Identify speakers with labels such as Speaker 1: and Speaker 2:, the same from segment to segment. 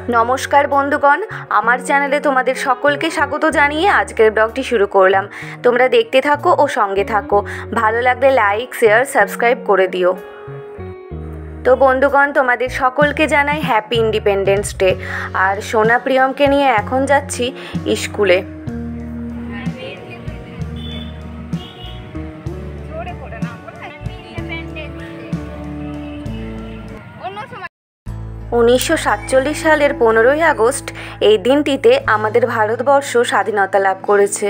Speaker 1: নমস্কার বন্ধুগণ, আমার চ্যানেলে তোমাদের সকলকে স্বাগত জানিয়ে আজকের ব্লগটি শুরু করলাম। তোমরা দেখতে থাকো ও সঙ্গে থাকো। ভালো লাগলে লাইক, শেয়ার, সাবস্ক্রাইব করে দিও। তো বন্ধুগণ, তোমাদের সকলকে জানাই হ্যাপি ইন্ডিপেন্ডেন্স ডে। আর সোনা প্রিয়মকে নিয়ে এখন যাচ্ছি স্কুলে। উনিশশো 1947 সালের 15ই আগস্ট এই দিনটিতে আমাদের ভারতবর্ষ স্বাধীনতা লাভ করেছে।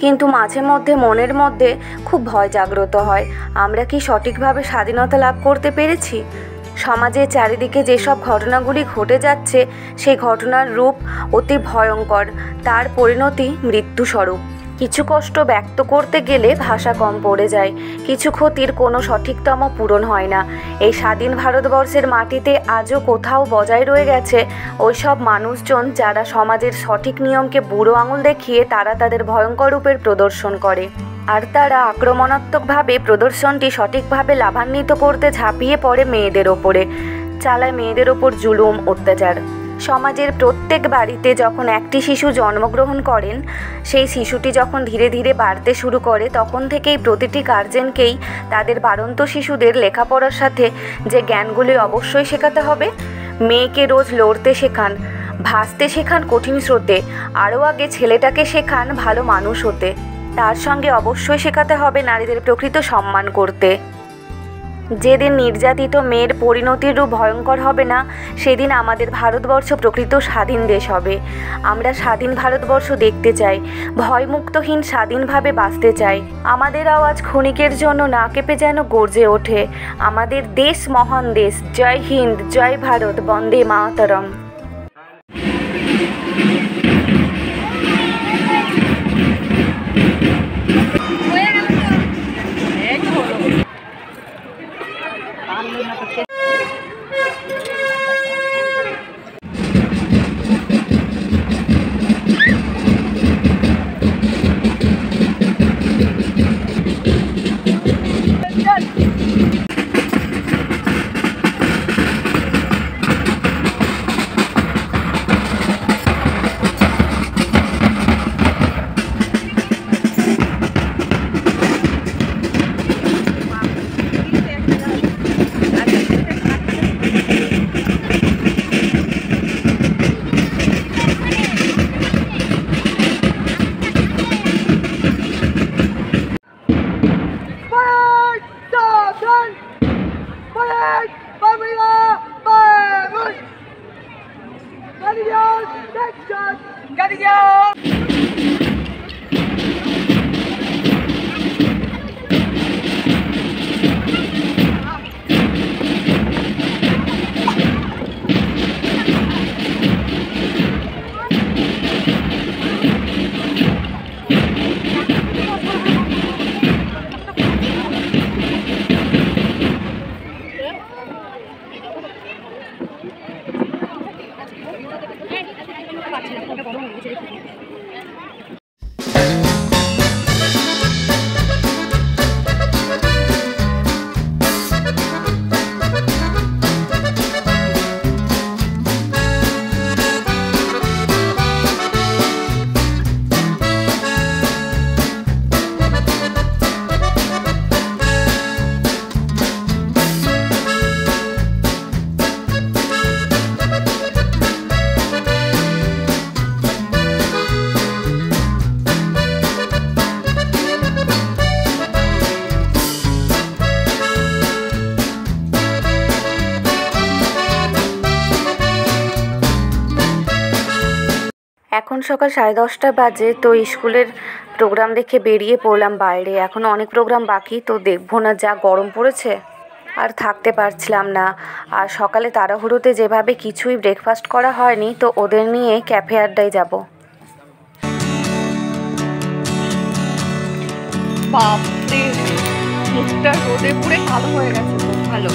Speaker 1: কিন্তু মাঝে মধ্যে মনের মধ্যে খুব ভয় জাগ্রত হয়, আমরা কি সঠিকভাবে স্বাধীনতা লাভ করতে পেরেছি? সমাজের চারিদিকে যেসব ঘটনাগুলি ঘটে যাচ্ছে সেই ঘটনার রূপ অতি ভয়ঙ্কর, তার পরিণতি মৃত্যুস্বরূপ। কিছু কষ্ট ব্যক্ত করতে গেলে ভাষা কম পড়ে যায়, কিছু ক্ষতির কোনো সঠিকতম পূরণ হয় না। এই স্বাধীন ভারতবর্ষের মাটিতে আজও কোথাও বজায় রয়ে গেছে ওইসব মানুষজন যারা সমাজের সঠিক নিয়মকে বুড়ো আঙুল দেখিয়ে তারা তাদের ভয়ঙ্কর রূপের প্রদর্শন করে। আর তারা আক্রমণাত্মকভাবে প্রদর্শনটি সঠিকভাবে লাভান্বিত করতে ঝাঁপিয়ে পড়ে মেয়েদের ওপরে, চালায় মেয়েদের ওপর জুলুম, অত্যাচার। সমাজের প্রত্যেক বাড়িতে যখন একটি শিশু জন্মগ্রহণ করেন, সেই শিশুটি যখন ধীরে ধীরে বাড়তে শুরু করে, তখন থেকেই প্রতিটি গার্জেনকেই তাদের বাড়ন্ত শিশুদের লেখাপড়ার সাথে যে জ্ঞানগুলি অবশ্যই শেখাতে হবে। মেয়েকে রোজ লড়তে শেখান, ভাসতে শেখান কঠিন স্রোতে, আরও আগে ছেলেটাকে শেখান ভালো মানুষ হতে। তার সঙ্গে অবশ্যই শেখাতে হবে নারীদের প্রকৃত সম্মান করতে। যেদিন নির্যাতিত মেয়ের পরিণতির রূপ ভয়ঙ্কর হবে না, সেদিন আমাদের ভারতবর্ষ প্রকৃত স্বাধীন দেশ হবে। আমরা স্বাধীন ভারতবর্ষ দেখতে চাই, ভয়মুক্তহীন স্বাধীনভাবে বাঁচতে চাই। আমাদের আওয়াজ ক্ষণিকের জন্য না কেঁপে যেন গর্জে ওঠে, আমাদের দেশ মহান দেশ। জয় হিন্দ, জয় ভারত, বন্দে মাতরম। এখন সকাল 10:30 বাজে। তো স্কুলের প্রোগ্রাম দেখে বেরিয়ে পড়লাম বাইরে। এখন অনেক প্রোগ্রাম বাকি, তো দেখবো না, যা গরম পড়েছে আর থাকতে পারছিলাম না। আর সকালে তাড়াহুড়োতে যেভাবে কিছুই ব্রেকফাস্ট করা হয়নি, তো ওদের নিয়ে ক্যাফে আড্ডায় যাব। বাপরে, মুখটা রোদে পুরো কালো হয়ে গেছে। খুব ভালো।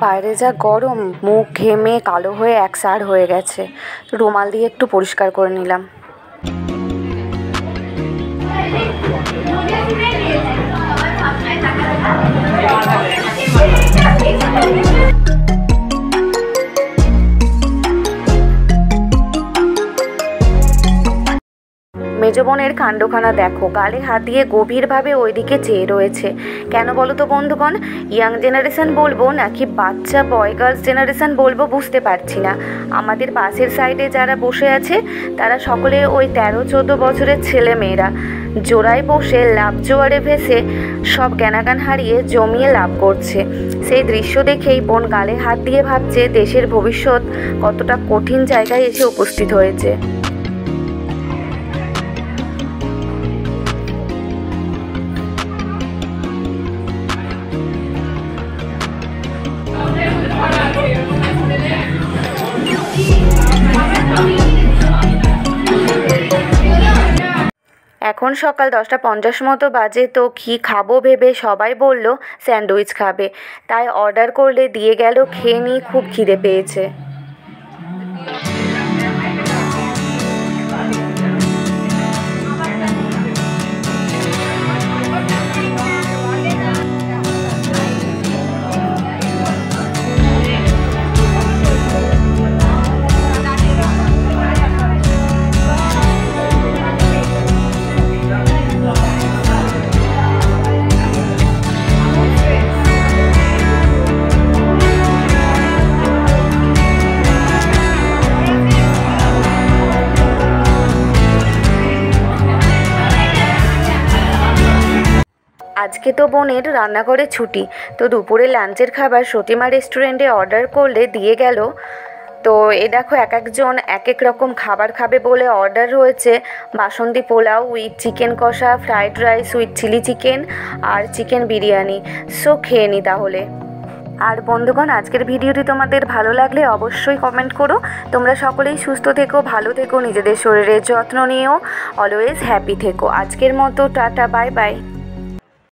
Speaker 1: বাইরে যা গরম, মুখ ঘেমে কালো হয়ে একসার হয়ে গেছে। রুমাল দিয়ে একটু পরিষ্কার করে নিলাম। মেজ বোনের কাণ্ডখানা দেখো, গালে হাত দিয়ে গভীরভাবে ওইদিকে চেয়ে রয়েছে। কেন বলো তো বন্ধুগণ? ইয়াং জেনারেশন বলবো নাকি বাচ্চা বয় গার্লস জেনারেশন বলবো বুঝতে পারছি না। আমাদের পাশের সাইডে যারা বসে আছে তারা সকলে ওই 13-14 বছরের ছেলে মেয়েরা জোড়ায় বসে লাভ জোয়ারে ভেসে সব জ্ঞানাগান হারিয়ে জমিয়ে লাভ করছে। সেই দৃশ্য দেখেই বোন গালে হাত দিয়ে ভাবছে দেশের ভবিষ্যৎ কতটা কঠিন জায়গায় এসে উপস্থিত হয়েছে। এখন সকাল 10:50 মতো বাজে। তো কি খাবো ভেবে সবাই বলল স্যান্ডউইচ খাবে, তাই অর্ডার করলে দিয়ে গেল। খেয়ে নিয়ে খুব খিদে পেয়েছে। আজকে তো বোনের রান্নাঘরে ছুটি, তো দুপুরে লাঞ্চের খাবার সতীমা রেস্টুরেন্টে অর্ডার করলে দিয়ে গেল। তো এ দেখো এক একজন এক এক রকম খাবার খাবে বলে অর্ডার রয়েছে basanti pulao with chicken kosha, fried rice with chilli chicken আর চিকেন বিরিয়ানি। সো খেয়ে নি তাহলে। আর বন্ধুগণ, আজকের ভিডিওটি তোমাদের ভালো লাগলে অবশ্যই কমেন্ট করো। তোমরা সকলেই সুস্থ থেকো, ভালো থেকো, নিজেদের শরীরের যত্ন নিও, অলওয়েজ হ্যাপি থেকো। আজকের মতো টাটা, বাই বাই।